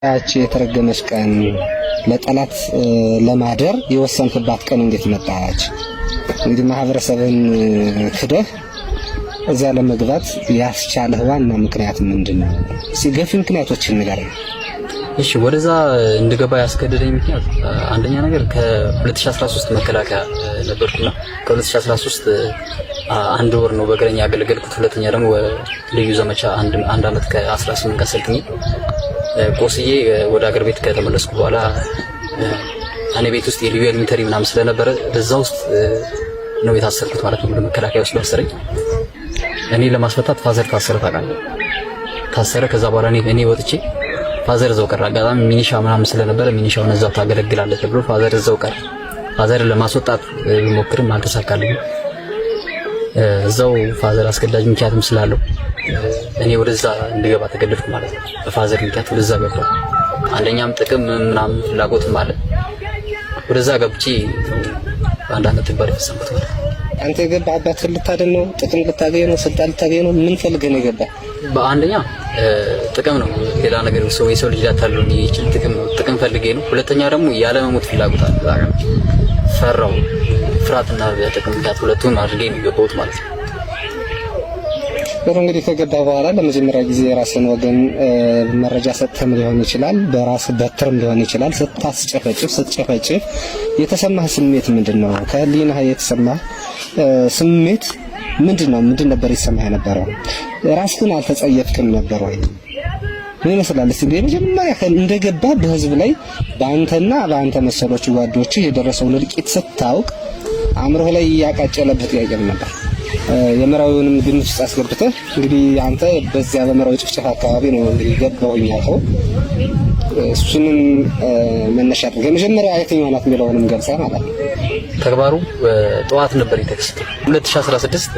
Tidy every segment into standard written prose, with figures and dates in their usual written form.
ያቺ የተረገመች ቀን ለጠላት ለማደር የወሰንክባት ቀን እንዴት መጣች? እንግዲህ ማህበረሰብን ክደህ እዛ ለመግባት ያስቻለህ ዋና ምክንያት ምንድነው? ሲገፊ ምክንያቶችን ንገረኝ። እሺ፣ ወደዛ እንድገባ ያስገደደኝ ምክንያት አንደኛ ነገር ከ2013 መከላከያ ነበርኩና ከ2013 አንድ ወር ነው በእግረኛ ያገለገልኩት። ሁለተኛ ደግሞ ልዩ ዘመቻ አንድ አመት ከ18 ቀን ሰልጥኜ ቆስዬ ወደ አገር ቤት ከተመለስኩ በኋላ እኔ ቤት ውስጥ የልዩ ኤሊሜንተሪ ምናምን ስለነበረ በዛ ውስጥ ነው የታሰርኩት ማለት ነው። መከላከያ ውስጥ ታሰረኝ። እኔ ለማስፈታት ፋዘር ታሰረ ታውቃለህ። ታሰረ። ከዛ በኋላ እኔ ወጥቼ ፋዘር እዛው ቀረ። አጋጣሚ ሚኒሻ ምናምን ስለነበረ ሚኒሻውን እዛው ታገለግላለህ ተብሎ ፋዘር እዛው ቀረ። ፋዘር ለማስወጣት ቢሞክርም አልተሳካልኝም። እዛው ፋዘር አስገዳጅ ምክንያትም ስላለው እኔ ወደዛ እንድገባ ተገደድኩ ማለት ነው። በፋዘር ምክንያት ወደዛ ገባሁ። አንደኛም ጥቅም ምናምን ፍላጎትም አለ። ወደዛ ገብቼ አንድ አመት ተባለ ፈሰምኩት ማለት ነው። አንተ የገባህበት ልታደን ነው? ጥቅም ልታገኝ ነው? ስልጣን ልታገኝ ነው? ምን ፈልገህ ነው የገባህ? በአንደኛ ጥቅም ነው። ሌላ ነገር የሰው ልጅ ያታለው ይችል ጥቅም ነው። ጥቅም ፈልጌ ነው። ሁለተኛ ደግሞ ያለ መሞት ፍላጎት አለ። ፈራው። ፍራትና በጥቅም ምክንያት ሁለቱን አድርጌ ነው የገባሁት ማለት ነው። እንግዲህ ከገባ በኋላ ለመጀመሪያ ጊዜ የራስን ወገን መረጃ ሰጥተም ሊሆን ይችላል፣ በራስ በትርም ሊሆን ይችላል። ስትጨፈጭፍ የተሰማህ ስሜት ምንድነው? ከህሊናህ የተሰማህ ስሜት ምንድነው? ምንድን ነበር ይሰማህ የነበረው? ራስህን አልተጸየፍክም ነበር ወይ? ምን ይመስላል? እስቲ በመጀመሪያ እንደገባ በህዝብ ላይ በአንተና በአንተ መሰሎች ጓዶች የደረሰውን እልቂት ስታውቅ አእምሮህ ላይ ያቃጨለብህ ጥያቄ ነበር? የመራዊውንም ግምት ውስጥ አስገብተህ እንግዲህ አንተ በዚያ በመራዊ ጭፍጨፋ አካባቢ ነው እንግዲህ ገባሁኝ ያልከው። እሱንም መነሻ አድርገህ መጀመሪያ የትኛው ናት የሚለውንም ገልጸህ ማለት ነው። ተግባሩ ጠዋት ነበር የተከሰተው 2016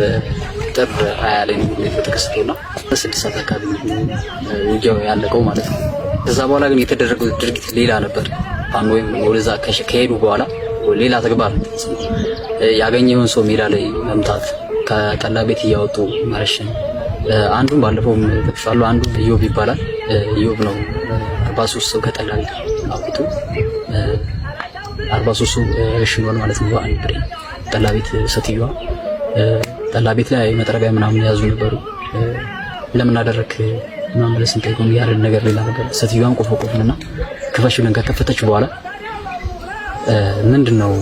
ጥር 20 ላይ ነው የተከሰተውና 6 ሰዓት አካባቢ ውጊያው ያለቀው ማለት ነው። ከዛ በኋላ ግን የተደረገው ድርጊት ሌላ ነበር። አንዱ ወይም ወደዛ ከሄዱ በኋላ ሌላ ተግባር ያገኘውን ሰው ሜዳ ላይ መምታት፣ ከጠላ ቤት እያወጡ ማረሽን። አንዱን ባለፈው ተፈሻለው። አንዱ ኢዮብ ይባላል። ኢዮብ ነው 43 ሰው ከጠላ ቤት አውጥቶ 43 ሰው ሽኗል ማለት ነው። አንድ ብሬ ጠላ ቤት ሴትዮዋ ጠላ ቤት ላይ መጥረቢያ ምናምን ያዙ ነበሩ። ለምን አደረክ ምናምን ብለን ስንጠይቀው ያለ ነገር ሌላ ነገር። ሴትዮዋን ቆፈቆፍንና ክፈሽልን ከከፈተች በኋላ ምንድነው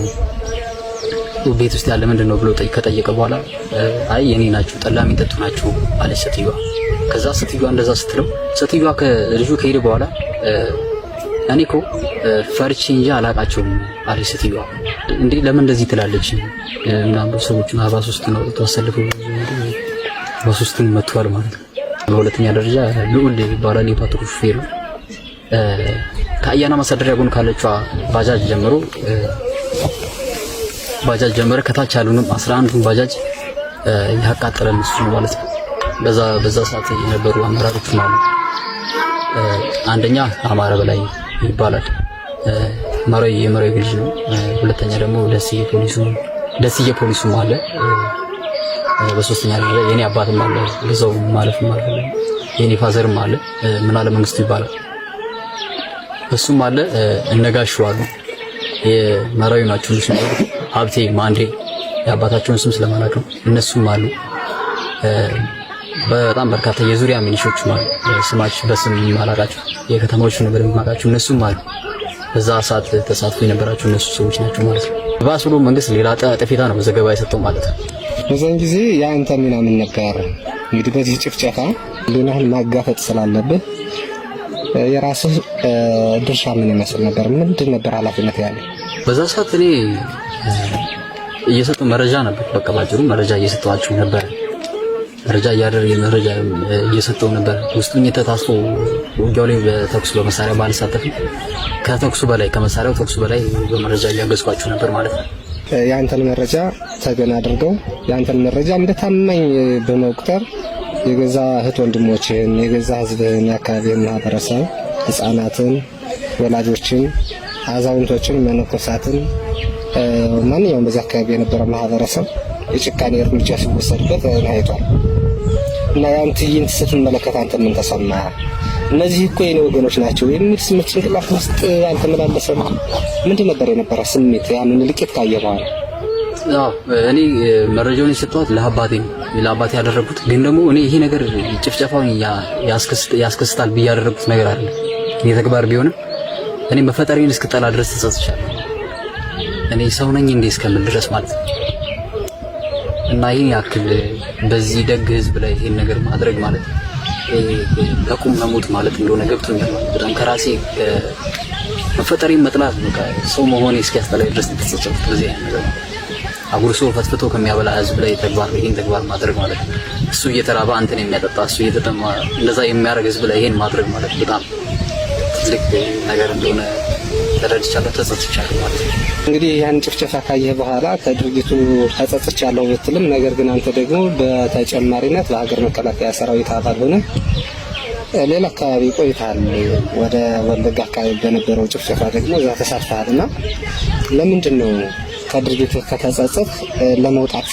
ቤት ውስጥ ያለ ምንድነው ብሎ ከጠየቀ በኋላ አይ የኔ ናችሁ ጠላ የሚጠጡ ናችሁ አለች ሴትዮዋ። ከዛ ሴትዮዋ እንደዛ ስትለው ሴትዮዋ ከልጁ ከሄደ በኋላ እኔ እኮ ፈርቼ እንጂ አላቃቸውም አለች ሴትዮዋ። እንዴ ለምን እንደዚህ ትላለች? ምናምን ሰዎችን 43 ነው ተሰልፈው በሶስቱን መጥቷል ማለት ነው። በሁለተኛ ደረጃ ልዑል ይባላል የፓትሮል ሹፌር ነው። ከአያና ማሳደሪያ ጎን ካለችው ባጃጅ ጀመረ ከታች ያሉንም 11ቱን ባጃጅ ያቃጠለን እሱ ነው ማለት ነው። በዛ ሰዓት የነበሩ አመራሮች ማለት አንደኛ አማረ በላይ ይባላል የመራዊ ልጅ ነው። ሁለተኛ ደግሞ ደስዬ ፖሊሱ አለ። በሶስተኛ ደረጃ የኔ አባትም አለ ለዛው ማለፍም አለ። የኔ ፋዘርም አለ ምናለ መንግስቱ ይባላል እሱም አለ። እነጋሹ አሉ የመራዊ ናቸው። እሱ ሀብቴ ማንዴ የአባታቸውን ስም ስለማላውቅ ነው። እነሱም አሉ። በጣም በርካታ የዙሪያ ሚኒሾች ማለት ስማቸው በስም ማላቃቸው የከተማዎች ነበር የማውቃቸው እነሱም አሉ። በዛ ሰዓት ተሳትፎ የነበራቸው እነሱ ሰዎች ናቸው ማለት ነው። ባስ ብሎ መንግስት ሌላ ጠፊታ ነው ዘገባ የሰጠው ማለት ነው። በዛን ጊዜ ያንተ ሚና ምን ነበር? እንግዲህ በዚህ ጭፍጨፋ ሌላህን ማጋፈጥ ስላለብህ የራስህ ድርሻ ምን ይመስል ነበር? ምንድን ነበር ኃላፊነት ያለ? በዛ ሰዓት እኔ እየሰጠው መረጃ ነበር። በቃ ባጭሩ መረጃ እየሰጠዋቸው ነበር። መረጃ እየሰጠው ነበር። ውስጡን የተታስፎ ውጊያው ላይ በተኩስ በመሳሪያ ባልሳተፍም ከተኩሱ በላይ ከመሳሪያው ተኩሱ በላይ በመረጃ እያገዝኳቸው ነበር ማለት ነው። ያንተን መረጃ ተገና አድርገው ያንተን መረጃ እንደታማኝ በመቁጠር የገዛ እህት ወንድሞችን፣ የገዛ ህዝብን፣ የአካባቢውን ማህበረሰብ፣ ህፃናትን፣ ወላጆችን፣ አዛውንቶችን፣ መነኮሳትን ማንኛውም በዛ አካባቢ የነበረ ማህበረሰብ የጭካኔ እርምጃ ሲወሰድበት አይቷል። እና ያን ትዕይንት ስትመለከት አንተ ምን ተሰማህ? እነዚህ እኮ የኔ ወገኖች ናቸው የሚል ስሜት ጭንቅላት ውስጥ አልተመላለሰም? ምንድን ነበር የነበረ ስሜት ያንን ልቂት ካየ በኋላ? እኔ መረጃውን የሰጠሁት ለአባቴ ያደረኩት ግን ደግሞ እኔ ይሄ ነገር ጭፍጨፋውን ያስከስታል ብዬ ያደረኩት ነገር አይደለም። እኔ ተግባር ቢሆንም እኔ መፈጠሬን እስክጠላ ድረስ ተጸጽቻለሁ። እኔ ሰው ነኝ እንዴ እስከምል ድረስ ማለት ነው። እና ይሄን ያክል በዚህ ደግ ህዝብ ላይ ይሄን ነገር ማድረግ ማለት ለቁም መሞት ማለት እንደሆነ ገብቶኛል። በጣም ከራሴ መፈጠሬን መጥላት ነው ሰው መሆኔ እስኪያስጠላኝ ድረስ ተጸጽቻለሁ። በዚህ ነገር አጉርሶ ፈትፍቶ ከሚያበላ ህዝብ ላይ ይሄን ተግባር ማድረግ ማለት ነው። እሱ እየተራባ አንተን የሚያጠጣ እሱ እየተጠማ እንደዛ የሚያደርግ ህዝብ ላይ ይሄን ማድረግ ማለት በጣም ትልቅ ነገር እንደሆነ ተረድቻለሁ፣ ተጸጽቻለሁ ማለት ነው። እንግዲህ ያን ጭፍጨፋ ካየህ በኋላ ከድርጊቱ ተጸጽቻለሁ ብትልም ነገር ግን አንተ ደግሞ በተጨማሪነት በሀገር መከላከያ ሰራዊት አባል ሆነ ሌላ አካባቢ ቆይተሃል። ወደ ወለጋ አካባቢ በነበረው ጭፍጨፋ ደግሞ እዛ ተሳትፈሃልና ለምንድን ነው ከድርጊቱ ከተጸጸት ለመውጣት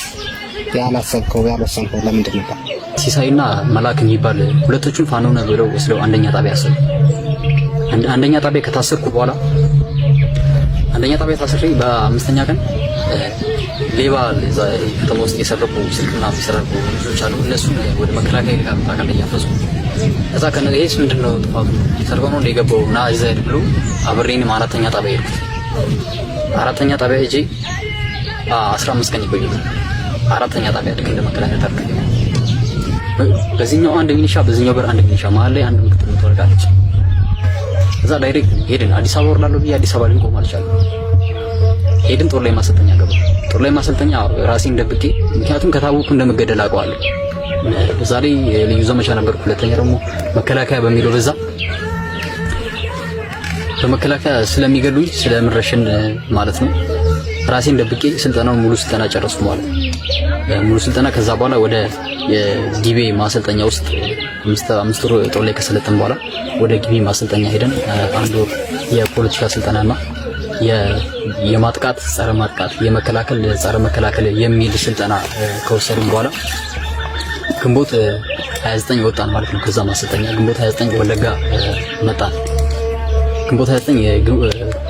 ያላሰብከው ያልወሰንከው ለምንድን ነበር? ሲሳይና መላክ የሚባል ሁለቶቹን ፋኖ ነው ብለው ወስደው አንደኛ ጣቢያ ያሰሩ። አንደኛ ጣቢያ ከታሰርኩ በኋላ አንደኛ ጣቢያ ታስሬ በአምስተኛ ቀን ሌባ ከተማ ውስጥ የሰረቁ ስልክና የሰረቁ ልጆች አሉ። እነሱን ወደ መከላከያ ይልካሉ እያፈሱ እዛ ይሄስ ምንድን ነው ጥፋቱ ሰርቀው ነው እንደገባው እና እዛ ሄድ ብሎ አብሬንም አራተኛ ጣቢያ ሄድኩት። አራተኛ ጣቢያ ሄጄ 15 ቀን ይቆያል። አራተኛ ጣቢያ ልክ እንደ መከላከያ ታርክ በዚህኛው አንድ ሚኒሻ በዚህኛው በር አንድ ሚኒሻ መሀል ላይ አንድ ምክትል ተወርጋለች። እዛ ዳይሬክት ሄድን። አዲስ አበባ ወርዳለሁ ብዬ አዲስ አበባ ልንቆም አልቻለም። ሄድን። ጦር ላይ ማሰልጠኛ ገባ። ጦር ላይ ማሰልጠኛ ራሴን ደብቄ ምክንያቱም ከታወቁ እንደምገደል አውቀዋለሁ። በዛ ላይ ልዩ ዘመቻ ነበርኩ። ሁለተኛ ደግሞ መከላከያ በሚለው በዛ በመከላከያ ስለሚገሉኝ ስለምረሽን ማለት ነው። ራሴን ደብቄ ስልጠናውን ሙሉ ስልጠና ጨረስኩ ማለት ነው። ሙሉ ስልጠና ከዛ በኋላ ወደ የጊቤ ማሰልጠኛ ውስጥ አምስት ወር ጦር ላይ ከሰለጠን በኋላ ወደ ጊቤ ማሰልጠኛ ሄደን አንድ ወር የፖለቲካ ስልጠናና የማጥቃት ጸረ ማጥቃት የመከላከል ጸረ መከላከል የሚል ስልጠና ከወሰድን በኋላ ግንቦት 29 ወጣን ማለት ነው። ከዛ ማሰልጠኛ ግንቦት 29 ወለጋ መጣን። ግንቦት 29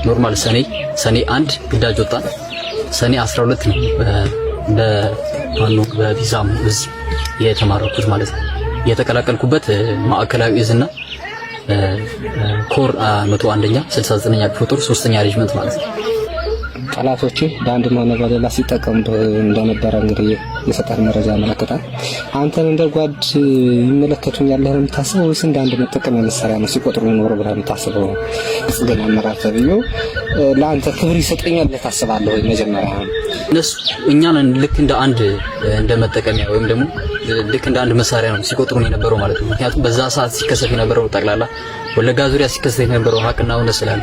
ኖርማል ሰኔ 1 ግዳጅ ወጣን። ሰኔ 12 ነው በቪዛም እዝ የተማረኩት ማለት ነው። የተቀላቀልኩበት ማዕከላዊ እዝና ኮር 101ኛ 69ኛ ክፍለ ጦር 3ኛ ሬጅመንት ማለት ነው። ጠላቶች በአንድም ሆነ በሌላ ሲጠቀሙ እንደነበረ እንግዲህ የሰጠን መረጃ ያመለክታል። አንተን እንደ ጓድ ይመለከቱኛል ብለህ የምታስበው ወይስ እንደ አንድ መጠቀሚያ መሳሪያ ነው ሲቆጥሩ ኖሮ ብለህ የምታስበው? ጽገና አመራር ተብዬው ለአንተ ክብር ይሰጠኛል ብለህ ታስባለህ ወይ? መጀመሪያ እነሱ እኛን ልክ እንደ አንድ እንደ መጠቀሚያ ወይም ደግሞ ልክ እንደ አንድ መሳሪያ ነው ሲቆጥሩን የነበረው ማለት ነው። ምክንያቱም በዛ ሰዓት ሲከሰት የነበረው ጠቅላላ ወለጋ ዙሪያ ሲከሰት የነበረው ሀቅና እውነት ስላለ